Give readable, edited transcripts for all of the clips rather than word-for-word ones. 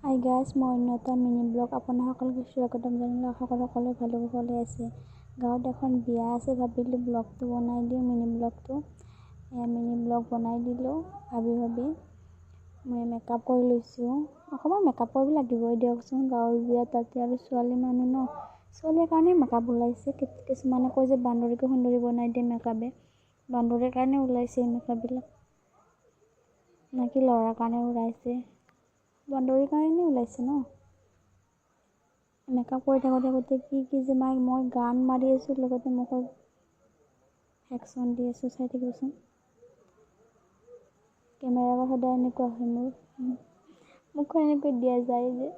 Hi guys, মই অন্যতা mini blog আপোনাসকলক স্বাগতম জনালোঁ। আশা কৰোঁ সকলোৱে ভালে কুশলে আছে। গাঁৱত এখন বিয়া আছে, ভাবিলোঁ ব্লগটো বনাই দিওঁ। মিনি ব্লগ বনাই দিলোঁ ভাবি মই মেকআপ কৰি লৈছোঁ। অকণমান মেকআপ কৰিব লাগিবই দিয়কচোন, গাঁৱৰ বিয়া, তাতে আৰু ছোৱালী মানুহ ন, ছোৱালীৰ কাৰণে মেকআপ ওলাইছে। কিছুমানে কয় যে বান্দৰীকে সুন্দৰী বনাই দিয়ে মেকআপে, বান্দৰীৰ কাৰণে ওলাইছে এই মেকআপবিলাক, নাকি ল'ৰাৰ কাৰণে ওলাইছে? বান্দৰীৰ কাৰণে ওলাইছে ন। মেকআপ কৰি থাকোঁতে কি যে মই গান মাৰি আছোঁ, লগতে মুখত একশ্যন দি আছোঁ। চাই থাকিবচোন, কেমেৰাবোৰ সদায় এনেকুৱা হয়, মুখখন এনেকৈ দিয়া যায় যে।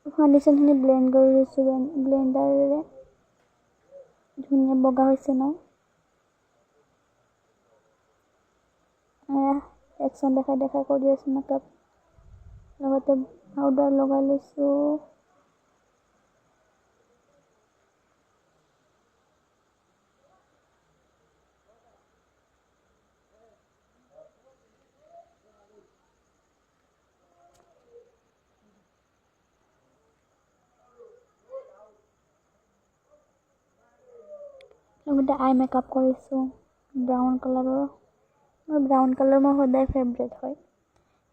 ফাউণ্ডেশ্যনখিনি ব্লেণ্ড কৰি লৈছোঁ ব্লেণ্ডাৰেৰে। ধুনীয়া বগা হৈছে ন। একশ্যন দেখাই কৰি আছোঁ মেকআপ, লগতে পাউডাৰ লগাই লৈছোঁ। লগতে আই মেকআপ কৰিছোঁ ব্ৰাউন কালাৰৰ। ব্ৰাউন কালাৰ মোৰ সদায় ফেভৰেট হয়,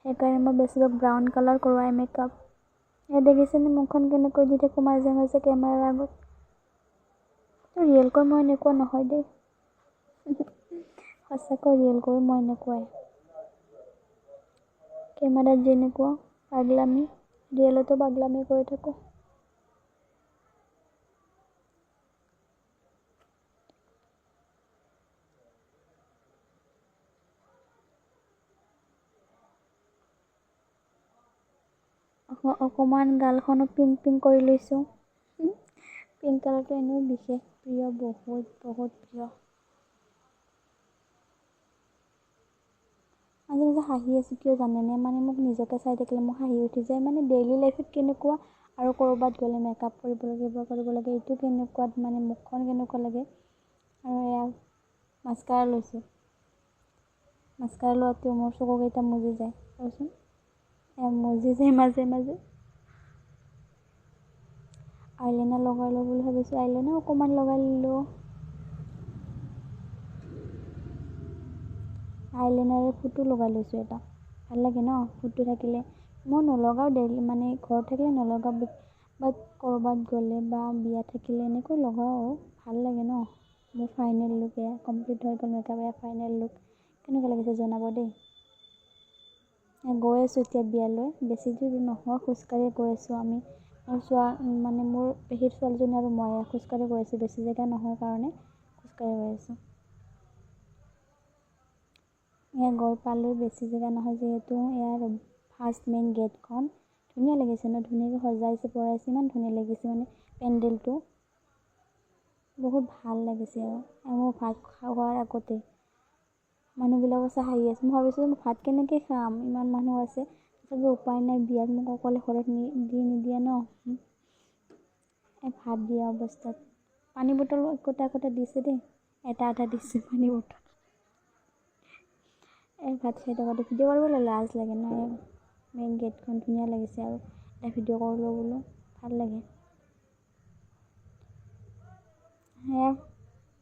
সেইকাৰণে মই বেছিভাগ ব্ৰাউন কালাৰ কৰোঁ আই মেকআপ। দেখিছেনে মুখখন কেনেকৈ দি থাকোঁ মাজে মাজে কেমেৰাৰ আগত। ৰিয়েলকৈ মই এনেকুৱা নহয় দেই, সঁচাকৈ ৰিয়েলকৈ মই এনেকুৱাই। কেমেৰাত যেনেকুৱা পাগলামি, ৰিয়েলতো পাগলামি কৰি থাকোঁ। অকণমান গালখনো পিংক কৰি লৈছোঁ। পিংক কালাৰটো এনেও বিশেষ প্ৰিয়, বহুত প্ৰিয়। মাজে মাজে হাঁহি আছোঁ, কিয় জানেনে? মোক নিজকে চাই থাকিলে মোক হাঁহি উঠি যায়। ডেইলি লাইফত কেনেকুৱা, আৰু ক'ৰবাত গ'লে মেকআপ কৰিব লাগে, এইটো কেনেকুৱাত মুখখন কেনেকুৱা লাগে। আৰু এয়া মাস্কাৰা লৈছোঁ, মাস্কাৰা লোৱাটো মোৰ চকুকেইটা মুজি যায়, চাওচোন মুজি যায় মাজে মাজে। আইলাইনাৰ লগাই লওঁ বুলি ভাবিছোঁ, আইলাইনাৰ অকণমান লগাই ল'লোঁ। আইলাইনাৰে ফুটো লগাই লৈছোঁ এটা, ভাল লাগে ন ফুটো থাকিলে। মই নলগাওঁ ডেইলি, ঘৰত থাকিলে নলগাওঁ, বাট ক'ৰবাত গ'লে বা বিয়া থাকিলে এনেকৈ লগাওঁ, ভাল লাগে ন। মোৰ ফাইনেল লুক এয়া, কমপ্লিট হৈ গ'ল মেকআপ, এয়া ফাইনেল লুক। কেনেকুৱা লাগিছে জনাব দেই। গৈ আছোঁ এতিয়া বিয়ালৈ, বেছি দূৰ নহয়, খোজকাঢ়ি গৈ আছোঁ আমি। মোৰ পেহীৰ ছোৱালীজনী আৰু মই খোজকাঢ়ি গৈ আছোঁ, বেছি জেগা নহয় কাৰণে খোজকাঢ়ি গৈ আছোঁ। এয়া গৈ পালোঁ, বেছি জেগা নহয় যিহেতু। ইয়াৰ ফাৰ্ষ্ট মেইন গেটখন ধুনীয়া লাগিছে ন, ধুনীয়াকৈ সজাইছে পৰাইছে, ইমান ধুনীয়া লাগিছে পেণ্ডেলটো, বহুত ভাল লাগিছে। আৰু মোৰ ভাত খোৱাৰ আগতে মানুহবিলাকৰ চাই হাঁহি আছে। মই ভাবিছোঁ মই ভাত কেনেকৈ খাম, ইমান মানুহ আছে, তথাপিও উপায় নাই, বিয়াত মোক অকলে ঘৰত নিদিয়ে ন। ভাত দিয়া অৱস্থাত পানী বটল একোটা দিছে দেই, এটা দিছে পানী বটল। ভাত খাই থাকোঁতে ভিডিঅ' কৰিবলৈ লাজ লাগে ন। মেইন গেটখন ধুনীয়া লাগিছে, আৰু এটা ভিডিঅ' কৰিলোঁ বোলো, ভাল লাগে। সেয়া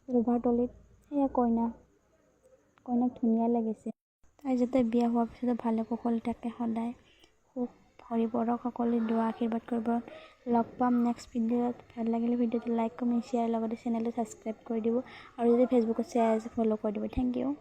ৰভাতলিত, সেয়া কইনাক ধুনীয়া লাগিছে। তাই যাতে বিয়া হোৱাৰ পিছতো ভালে কুশলে থাকে, সদায় সুখ ভৰি পৰক, সকলোৱে দোৱা আশীৰ্বাদ কৰিব। লগ পাম নেক্সট ভিডিঅ'ত। ভাল লাগিলে ভিডিঅ'টো লাইক, কমেণ্ট, শ্বেয়াৰ, লগতে চেনেলটো ছাবস্ক্ৰাইব কৰি দিব, আৰু যদি ফেচবুকত চাই আছে ফ'ল' কৰি দিব। Thank U.